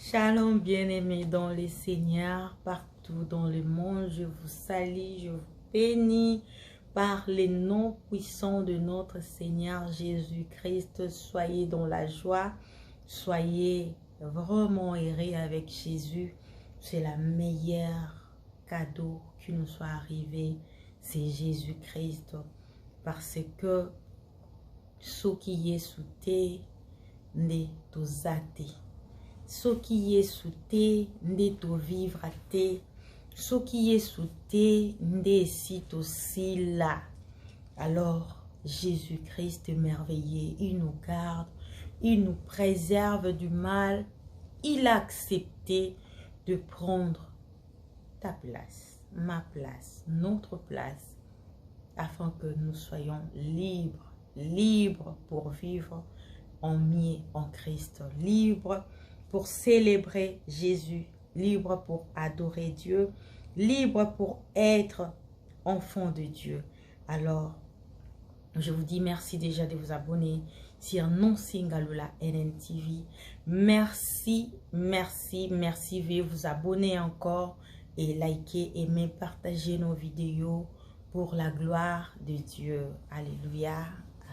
Shalom bien-aimés dans les Seigneurs, partout dans le monde, je vous salue, je vous bénis par les noms puissants de notre Seigneur Jésus-Christ. Soyez dans la joie, soyez vraiment heureux avec Jésus. C'est la meilleure cadeau qui nous soit arrivé, c'est Jésus-Christ. Parce que ce qui est sous terre n'est aux athées. Ce qui est sous terre n'est au vivre à terre. Ce qui est sous terre n'est aussi là. Alors, Jésus-Christ est merveilleux. Il nous garde, il nous préserve du mal. Il a accepté de prendre ta place, ma place, notre place, afin que nous soyons libres, libres pour vivre en mieux en Christ, libres pour célébrer Jésus, libre pour adorer Dieu, libre pour être enfant de Dieu. Alors, je vous dis merci déjà de vous abonner sur Non Singalula NNTV. Merci, merci, merci. Veuillez vous abonner encore et liker, aimer, partager nos vidéos pour la gloire de Dieu. Alléluia.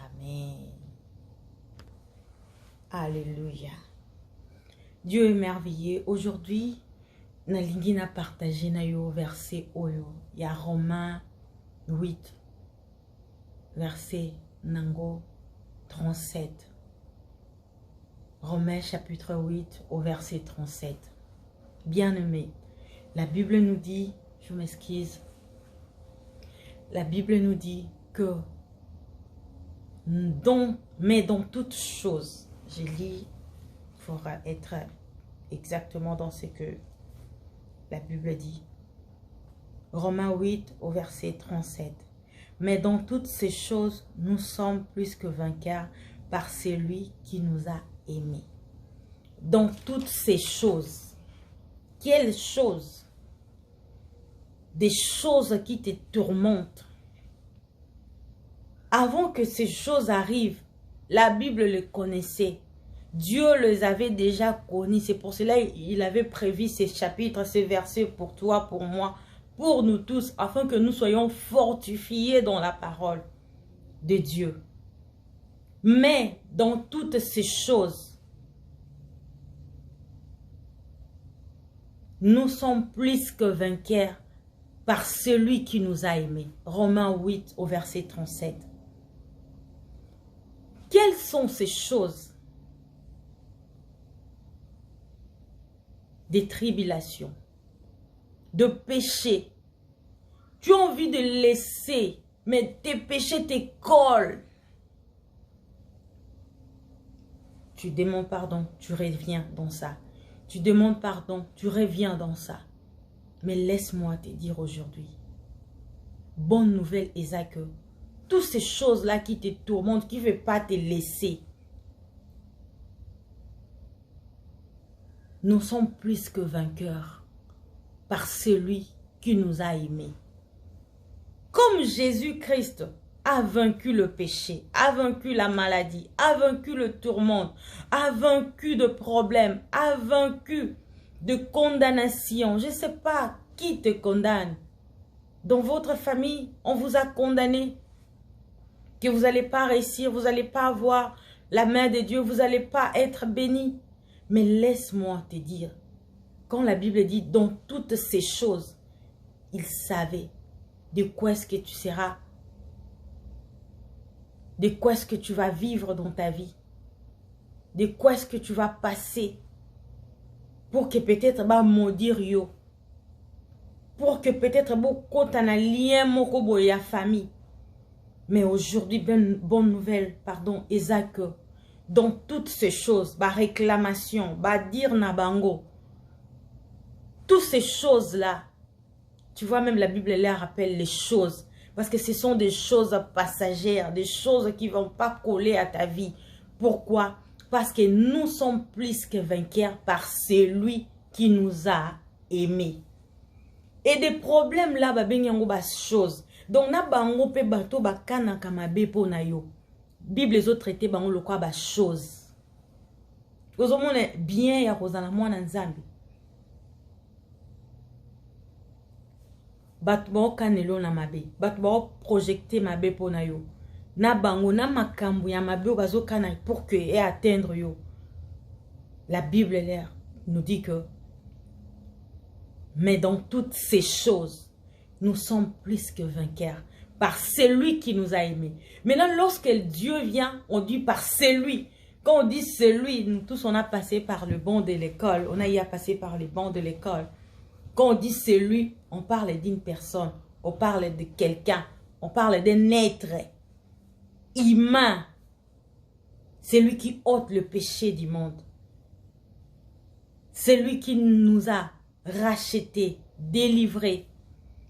Amen. Alléluia. Dieu est merveilleux. Aujourd'hui, nalingi na partagé na yo verset oyo. Il y a Romains 8, verset nango 37. Romains chapitre 8 au verset 37. Bien-aimé, la Bible nous dit, je m'excuse, la Bible nous dit que mais dans toutes choses, je lis pour être exactement dans ce que la Bible dit. Romains 8 au verset 37. Mais dans toutes ces choses, nous sommes plus que vainqueurs par celui qui nous a aimés. Dans toutes ces choses, quelles choses? Des choses qui te tourmentent. Avant que ces choses arrivent, la Bible les connaissait. Dieu les avait déjà connus. C'est pour cela qu'il avait prévu ces chapitres, ces versets pour toi, pour moi, pour nous tous, afin que nous soyons fortifiés dans la parole de Dieu. Mais dans toutes ces choses, nous sommes plus que vainqueurs par celui qui nous a aimés. Romains 8 au verset 37. Quelles sont ces choses? Des tribulations, de péchés. Tu as envie de laisser, mais tes péchés te collent. Tu demandes pardon, tu reviens dans ça. Tu demandes pardon, tu reviens dans ça. Mais laisse-moi te dire aujourd'hui, bonne nouvelle, Isaac, toutes ces choses-là qui te tourmentent, qui ne veulent pas te laisser, nous sommes plus que vainqueurs par celui qui nous a aimés. Comme Jésus-Christ a vaincu le péché, a vaincu la maladie, a vaincu le tourment, a vaincu de problèmes, a vaincu de condamnation. Je ne sais pas qui te condamne. Dans votre famille, on vous a condamné que vous n'allez pas réussir, vous n'allez pas avoir la main de Dieu, vous n'allez pas être béni. Mais laisse-moi te dire, quand la Bible dit dans toutes ces choses, il savait de quoi est-ce que tu seras, de quoi est-ce que tu vas vivre dans ta vie, de quoi est-ce que tu vas passer, pour que peut-être bah maudire yo, pour que peut-être beaucoup t'en a lien moko ya famille. Mais aujourd'hui, bonne nouvelle, pardon, Isaac, dans toutes ces choses, bah réclamation, bah dire nabango, toutes ces choses-là, tu vois, même la Bible les rappelle les choses, parce que ce sont des choses passagères, des choses qui ne vont pas coller à ta vie. Pourquoi? Parce que nous sommes plus que vainqueurs par celui qui nous a aimés. Et des problèmes là, bah ben yango bas choses. Donc na bango pe bato ba kana kamabe po na yo. Bible les autres traités bango le quoi bas choses. ozomone bien ya kozala mwana nzambe. Bato bao kanelo na mabe, bato bao projecter mabe pona yo. Na bango na makambu ya mabe bazo kana pour que et atteindre yo. La Bible nous dit que mais dans toutes ces choses, nous sommes plus que vainqueurs par celui qui nous a aimés. Maintenant, lorsque Dieu vient, on dit par celui. Quand on dit celui, nous tous, on a passé par le banc de l'école. On a y a passé par les bancs de l'école. Quand on dit celui, on parle d'une personne. On parle de quelqu'un. On parle d'un être humain. C'est lui qui ôte le péché du monde. C'est lui qui nous a rachetés, délivrés.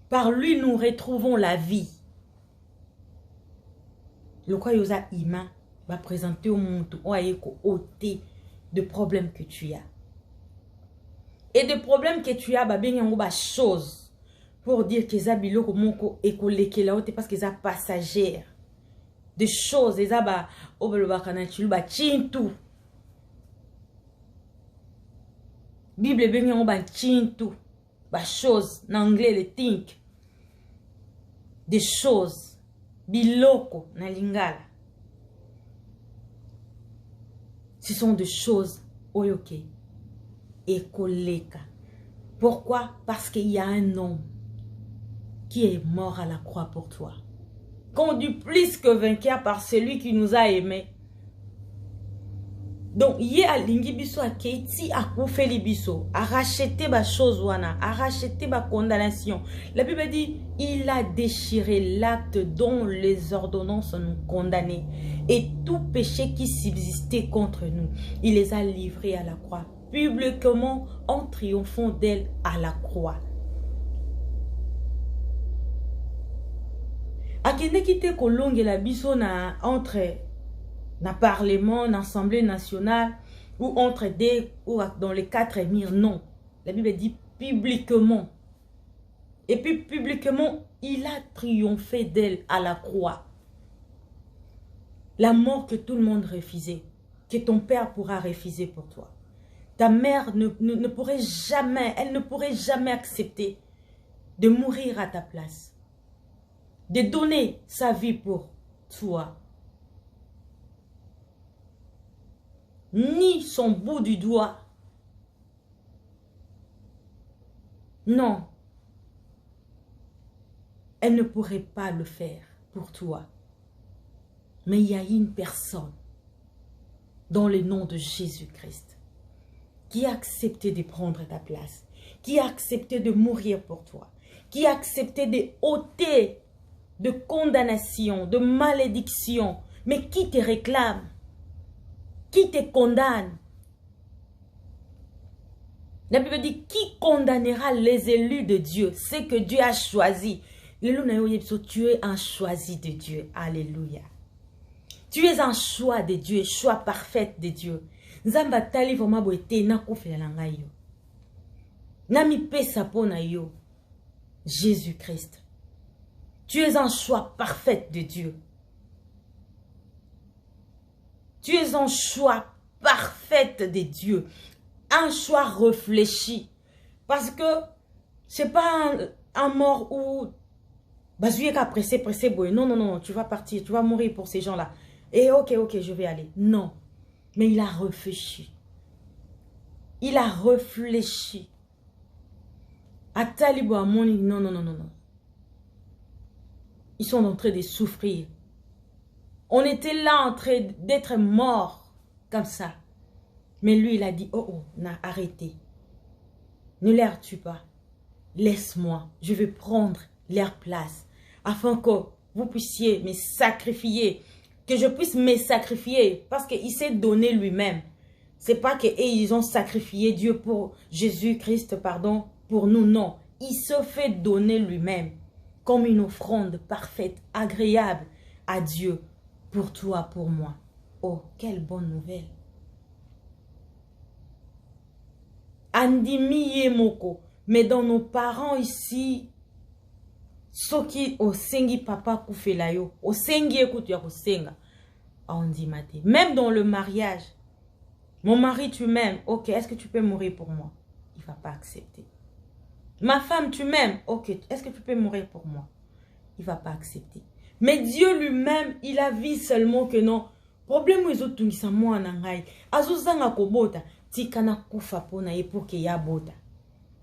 Par lui, nous retrouvons la vie. Le quoi yosa humain va présenter au monde ôter de problèmes que tu as. Et de problèmes que tu as, bah bien y chose pour dire que ça bilo komoko école que là parce que ça passagère. Des choses, ça ba obelo kana tu ba chintu. Bible bien y ba chintu. Ba chose en anglais le think. Des choses. Biloko na lingala. Ce sont des choses oyoke et koleka. Pourquoi? Parce qu'il y a un homme qui est mort à la croix pour toi. Qu'on dit plus que vainqueur par celui qui nous a aimés. Donc, il y a lingi biso a keiti a koufeli biso, a racheté ba chose wana, a racheté ba condamnation. La Bible dit, il a déchiré l'acte dont les ordonnances nous condamnaient et tout péché qui subsistait contre nous, il les a livrés à la croix, publiquement en triomphant d'elle à la croix. Akende kite kolonge la biso na entre na parlement, na assemblée nationale, ou entre des, ou dans les quatre émirs, non. La Bible dit publiquement. Et puis publiquement, il a triomphé d'elle à la croix. La mort que tout le monde refusait, que ton père pourra refuser pour toi. Ta mère ne pourrait jamais, elle ne pourrait jamais accepter de mourir à ta place. De donner sa vie pour toi. Ni son bout du doigt. Non. Elle ne pourrait pas le faire pour toi. Mais il y a une personne, dans le nom de Jésus-Christ, qui a accepté de prendre ta place, qui a accepté de mourir pour toi, qui a accepté de ôter de condamnation, de malédiction, mais qui te réclame. Qui te condamne? La Bible dit, qui condamnera les élus de Dieu? C'est que Dieu a choisi. Tu es un choisi de Dieu. Alléluia. Tu es un choix de Dieu, choix parfait de Dieu. Nzamba tali voma boete na kofela nga yo. Nami pesa pona yo. Jésus-Christ. Tu es un choix parfait de Dieu. Tu es un choix parfait de Dieu. Un choix réfléchi. Parce que c'est pas un mort où pressé, boy. Non, non, non, tu vas partir, tu vas mourir pour ces gens-là. Et ok, je vais aller. Non. Mais il a réfléchi. Il a réfléchi. À Talibo, non, non, non, non, non. Ils sont en train de souffrir. On était là en train d'être morts comme ça. Mais lui, il a dit, oh, arrêtez. Ne leur tue pas. Laisse-moi. Je vais prendre leur place. Afin que vous puissiez me sacrifier. Que je puisse me sacrifier. Parce qu'il s'est donné lui-même. C'est pas qu'ils ont sacrifié Dieu pour Jésus-Christ, pardon, pour nous, non. Il se fait donner lui-même. Comme une offrande parfaite, agréable à Dieu. Pour toi, pour moi. Oh, quelle bonne nouvelle. Andimi Yemoko. Mais dans nos parents ici, soki osengi papa kufela yo, osengi ekutu ya kosenga, on dit mate. Même dans le mariage, Mon mari, tu m'aimes. Ok, est-ce que tu peux mourir pour moi? Il ne va pas accepter. Ma femme, tu m'aimes. Ok, est-ce que tu peux mourir pour moi? Il ne va pas accepter. Mais Dieu lui-même, il a vu seulement que non. Problème ils ont tout ça moi nangai. Azuzanga kobota tikana kufa pona e pour que ya bota.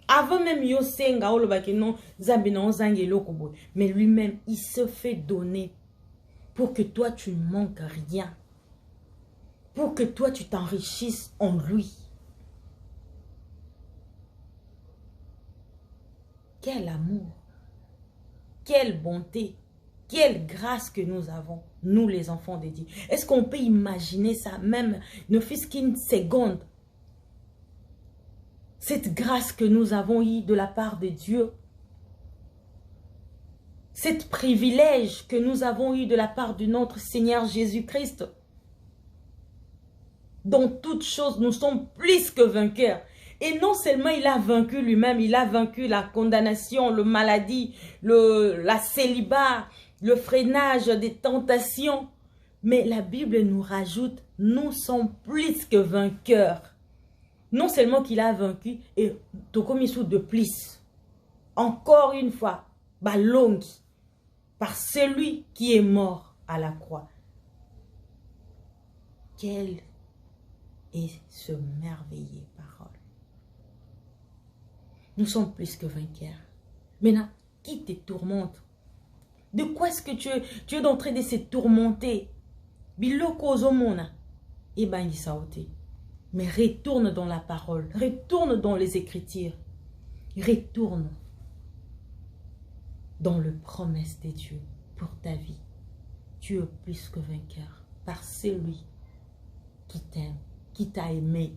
Avant même yo senga o loba que non zambi na ozangi lokobo. Mais lui-même, il se fait donner pour que toi tu ne manques rien. Pour que toi tu t'enrichisses en lui. Quel amour. Quelle bonté. Quelle grâce que nous avons, nous les enfants de Dieu. Est-ce qu'on peut imaginer ça, même ne fût-ce qu'une seconde? Cette grâce que nous avons eue de la part de Dieu. Cet privilège que nous avons eu de la part de notre Seigneur Jésus-Christ. Dans toutes choses, nous sommes plus que vainqueurs. Et non seulement il a vaincu lui-même, il a vaincu la condamnation, la maladie, la célibat, le freinage des tentations. Mais la Bible nous rajoute, nous sommes plus que vainqueurs. Non seulement qu'il a vaincu, et Tokomisu de plus. Encore une fois, Balongi, par celui qui est mort à la croix. Quelle est ce merveilleux parole. Nous sommes plus que vainqueurs. Maintenant, qui te tourmente? De quoi est-ce que tu es en train de se tourmenter? Biloko ozomona. Eh ben, il saoté. Mais retourne dans la parole. Retourne dans les Écritures. Retourne dans les promesses de Dieu pour ta vie. Tu es plus que vainqueur par celui qui t'aime, qui t'a aimé,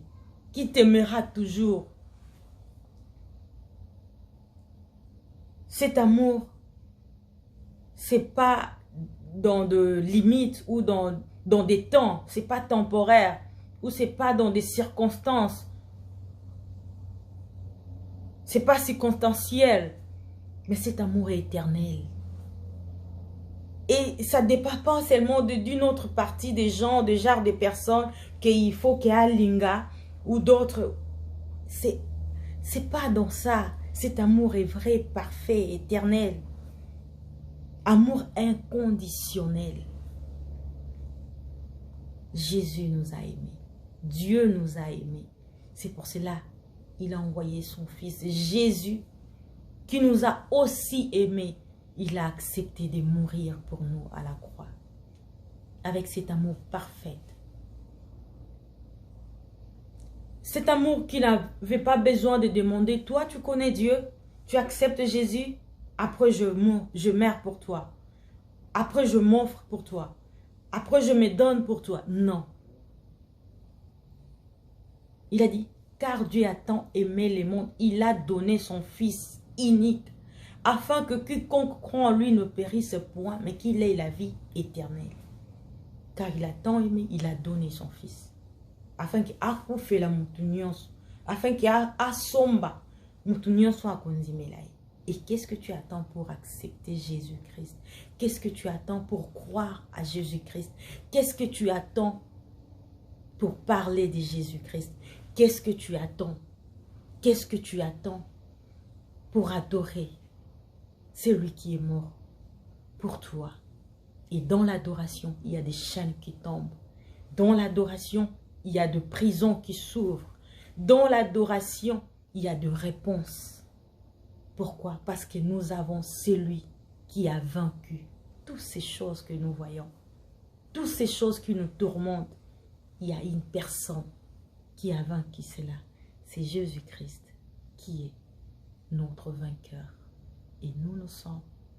qui t'aimera toujours. Cet amour, c'est pas dans de limites ou dans des temps, c'est pas temporaire ou c'est pas dans des circonstances. C'est pas circonstanciel, mais cet amour est éternel. Et ça ne dépend pas seulement d'une autre partie des gens, des genres de personnes qu'il faut qu'il y ait linga ou d'autres. C'est pas dans ça. Cet amour est vrai, parfait, éternel. Amour inconditionnel. Jésus nous a aimés. Dieu nous a aimés. C'est pour cela qu'il a envoyé son Fils Jésus qui nous a aussi aimés. Il a accepté de mourir pour nous à la croix. Avec cet amour parfait. Cet amour qui n'avait pas besoin de demander. Toi, tu connais Dieu. Tu acceptes Jésus. Après, je meurs pour toi. Après, je m'offre pour toi. Après, je me donne pour toi. Non. Il a dit, car Dieu a tant aimé le monde, il a donné son Fils unique, afin que quiconque croit en lui ne périsse point, mais qu'il ait la vie éternelle. Car il a tant aimé, il a donné son Fils. Afin qu'il ait fait la moutunion, afin qu'il ait somba, moutunion soit konzimelaï. Et qu'est-ce que tu attends pour accepter Jésus-Christ? Qu'est-ce que tu attends pour croire à Jésus-Christ? Qu'est-ce que tu attends pour parler de Jésus-Christ? Qu'est-ce que tu attends? Qu'est-ce que tu attends pour adorer celui qui est mort pour toi? Et dans l'adoration, il y a des chaînes qui tombent. Dans l'adoration, il y a des prisons qui s'ouvrent. Dans l'adoration, il y a des réponses. Pourquoi? Parce que nous avons celui qui a vaincu toutes ces choses que nous voyons. Toutes ces choses qui nous tourmentent. Il y a une personne qui a vaincu cela. C'est Jésus-Christ qui est notre vainqueur. Et nous sommes